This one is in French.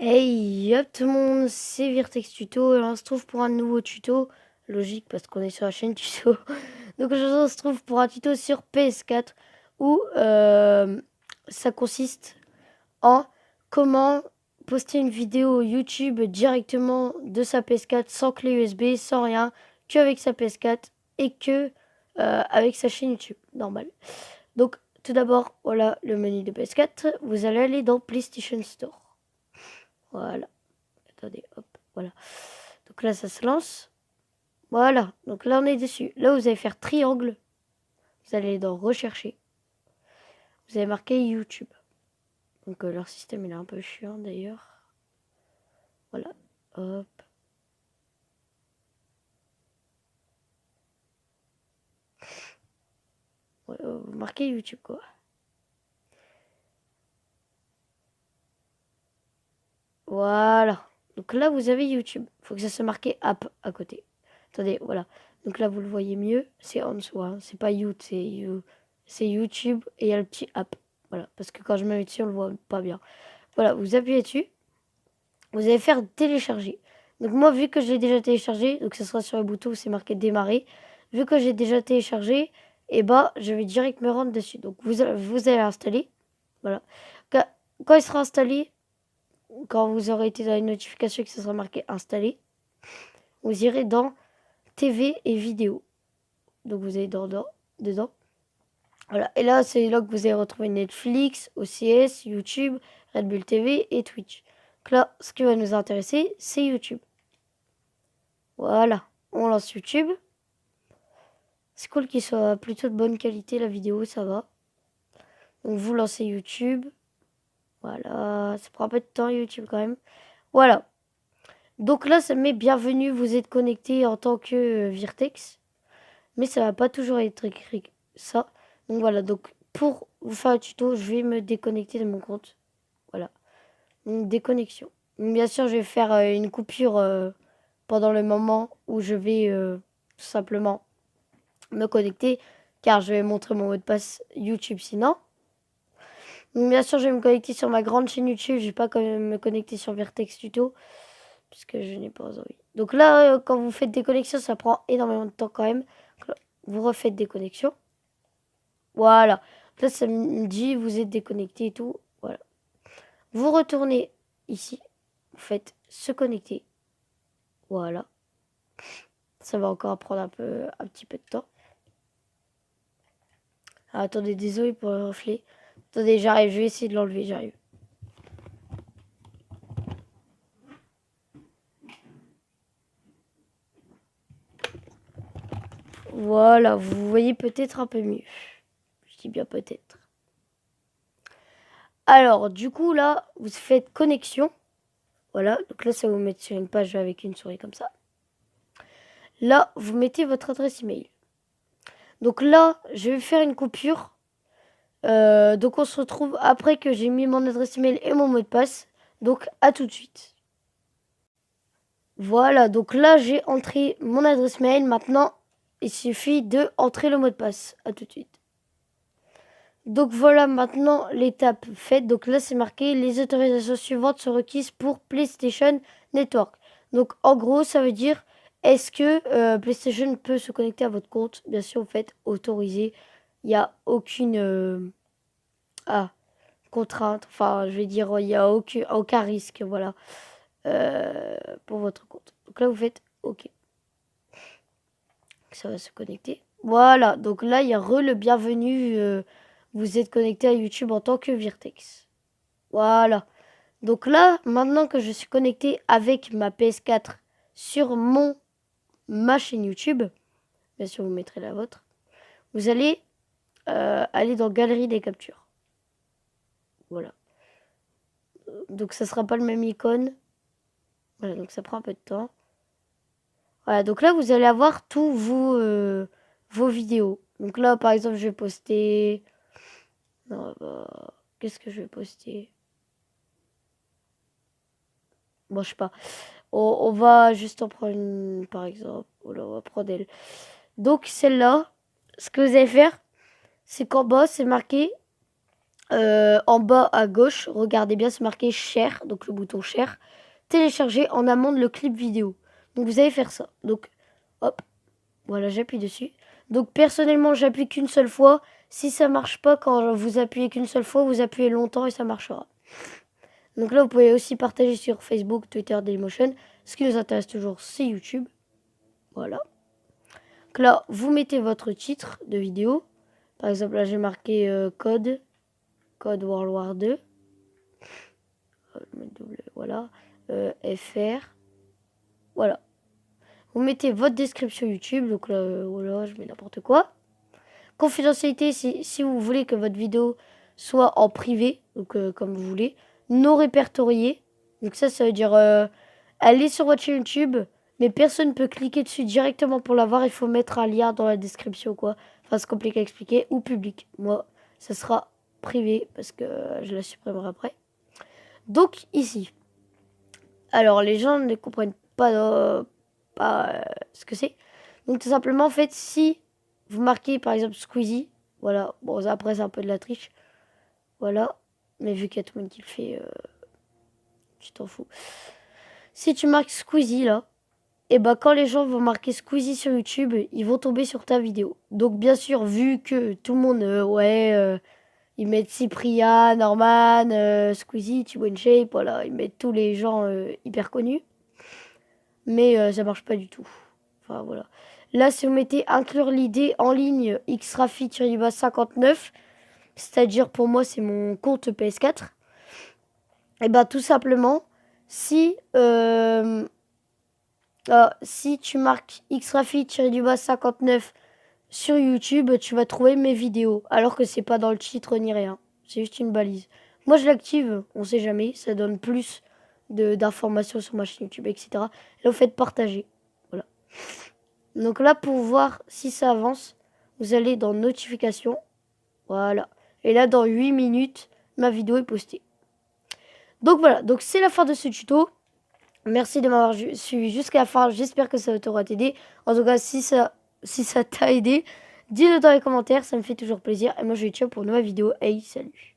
Hey, hop tout le monde, c'est Virtex Tuto et on se trouve pour un nouveau tuto. Logique parce qu'on est sur la chaîne tuto. Donc aujourd'hui on se trouve pour un tuto sur PS4 où ça consiste en comment poster une vidéo YouTube directement de sa PS4 sans clé USB, sans rien, qu'avec sa PS4 et que avec sa chaîne YouTube, normal. Donc tout d'abord, voilà le menu de PS4. Vous allez aller dans PlayStation Store. Voilà. Attendez, hop, voilà. Donc là, ça se lance. Voilà. Donc là, on est dessus. Là, vous allez faire triangle. Vous allez dans rechercher. Vous allez marquer YouTube. Donc leur système, il est un peu chiant d'ailleurs. Voilà. Hop. Ouais, vous marquez YouTube, quoi. Voilà. Donc là, vous avez YouTube. Il faut que ça soit marqué app à côté. Attendez, voilà. Donc là, vous le voyez mieux. C'est en dessous. Hein. C'est pas You, c'est You. C'est YouTube et il y a le petit app. Voilà. Parce que quand je me mets dessus, on le voit pas bien. Voilà. Vous appuyez dessus. Vous allez faire télécharger. Donc moi, vu que je l'ai déjà téléchargé, donc ce sera sur le bouton où c'est marqué démarrer. Vu que j'ai déjà téléchargé, et bah je vais direct me rendre dessus. Donc vous allez l'installer. Voilà. Quand il sera installé, quand vous aurez été dans les notifications que ce sera marqué installé, vous irez dans TV et vidéo. Donc vous allez dedans. Voilà. Et là, c'est là que vous allez retrouver Netflix, OCS, YouTube, Red Bull TV et Twitch. Donc là, ce qui va nous intéresser, c'est YouTube. Voilà, on lance YouTube. C'est cool qu'il soit plutôt de bonne qualité, la vidéo, ça va. Donc vous lancez YouTube. Voilà, ça prend un peu de temps YouTube quand même. Voilà. Donc là, ça met bienvenue, vous êtes connecté en tant que Virtex. Mais ça va pas toujours être écrit ça. Donc voilà, donc pour vous faire un tuto, je vais me déconnecter de mon compte. Voilà. Donc déconnexion. Donc, bien sûr, je vais faire une coupure pendant le moment où je vais tout simplement me connecter car je vais montrer mon mot de passe YouTube sinon. Donc bien sûr, je vais me connecter sur ma grande chaîne YouTube. Je vais pas quand même me connecter sur Virtex Tuto puisque je n'ai pas envie. Donc là, quand vous faites des connexions, ça prend énormément de temps quand même. Là, vous refaites des connexions. Voilà. Là, ça me dit vous êtes déconnecté et tout. Voilà. Vous retournez ici. Vous faites se connecter. Voilà. Ça va encore prendre un petit peu de temps. Ah, attendez, désolé pour le reflet. Attendez, j'arrive, je vais essayer de l'enlever, j'arrive. Voilà, vous voyez peut-être un peu mieux. Je dis bien peut-être. Alors, du coup, là, vous faites connexion. Voilà, donc là, ça va vous mettre sur une page avec une souris comme ça. Là, vous mettez votre adresse email. Donc là, je vais faire une coupure. Donc on se retrouve après que j'ai mis mon adresse email et mon mot de passe. Donc à tout de suite. Voilà, donc là j'ai entré mon adresse mail. Maintenant, il suffit de entrer le mot de passe. À tout de suite. Donc voilà maintenant l'étape faite. Donc là c'est marqué les autorisations suivantes sont requises pour PlayStation Network. Donc en gros ça veut dire est-ce que PlayStation peut se connecter à votre compte. Bien sûr vous faites autoriser. Il n'y a aucune contrainte. Enfin je vais dire il n'y a aucun risque voilà pour votre compte. Donc là vous faites OK. Ça va se connecter. Voilà donc là il y a le bienvenue. Vous êtes connecté à YouTube en tant que Virtex. Voilà. Donc là, maintenant que je suis connecté avec ma PS4 sur ma chaîne YouTube, bien sûr vous mettrez la vôtre, vous allez aller dans Galerie des captures. Voilà. Donc ça sera pas le même icône. Voilà, donc ça prend un peu de temps. Voilà, donc là vous allez avoir tous vos vidéos. Donc là par exemple je vais poster... Non, bah, qu'est-ce que je vais poster? Bon, je sais pas. On va juste en prendre une, par exemple. Voilà, on va prendre elle. Donc, celle-là, ce que vous allez faire, c'est qu'en bas, c'est marqué En bas à gauche, regardez bien, c'est marqué Share, donc le bouton Share. Télécharger en amont le clip vidéo. Donc vous allez faire ça. Donc hop, voilà, j'appuie dessus. Donc personnellement, j'appuie qu'une seule fois. Si ça marche pas quand vous appuyez qu'une seule fois, vous appuyez longtemps et ça marchera. Donc là, vous pouvez aussi partager sur Facebook, Twitter, Dailymotion. Ce qui nous intéresse toujours, c'est YouTube. Voilà. Donc là, vous mettez votre titre de vidéo. Par exemple, là, j'ai marqué code World War 2. Voilà. FR. Voilà. Vous mettez votre description YouTube. Donc là, voilà, je mets n'importe quoi. Confidentialité, si vous voulez que votre vidéo soit en privé, donc comme vous voulez. Non répertorié. Donc ça veut dire aller sur votre chaîne YouTube, mais personne ne peut cliquer dessus directement pour l'avoir. Il faut mettre un lien dans la description, quoi. Enfin, c'est compliqué à expliquer. Ou public. Moi, ça sera privé parce que je la supprimerai après. Donc ici. Alors, les gens ne comprennent pas, ce que c'est. Donc tout simplement, en fait, si vous marquez par exemple Squeezie, voilà. Bon, après, c'est un peu de la triche. Voilà. Mais vu qu'il y a tout le monde qui le fait, tu t'en fous. Si tu marques Squeezie là, et bah quand les gens vont marquer Squeezie sur YouTube, ils vont tomber sur ta vidéo. Donc bien sûr, vu que tout le monde, ils mettent Cyprien, Norman, Squeezie, Thibaut Shape, voilà, ils mettent tous les gens hyper connus. Mais ça marche pas du tout. Enfin voilà. Là, si vous mettez inclure l'idée en ligne xrafi-59, c'est-à-dire pour moi c'est mon compte PS4, et bah tout simplement, si tu marques xrafi-59 sur YouTube, tu vas trouver mes vidéos. Alors que c'est pas dans le titre ni rien. C'est juste une balise. Moi, je l'active, on sait jamais. Ça donne plus d'informations sur ma chaîne YouTube, etc. Et vous faites partager. Voilà. Donc là, pour voir si ça avance, vous allez dans notifications. Voilà. Et là, dans 8 minutes, ma vidéo est postée. Donc voilà. Donc c'est la fin de ce tuto. Merci de m'avoir suivi jusqu'à la fin. J'espère que ça t'aura aidé. En tout cas, si ça t'a aidé, dis-le dans les commentaires. Ça me fait toujours plaisir. Et moi, je vais ciao pour une nouvelle vidéo. Hey, salut!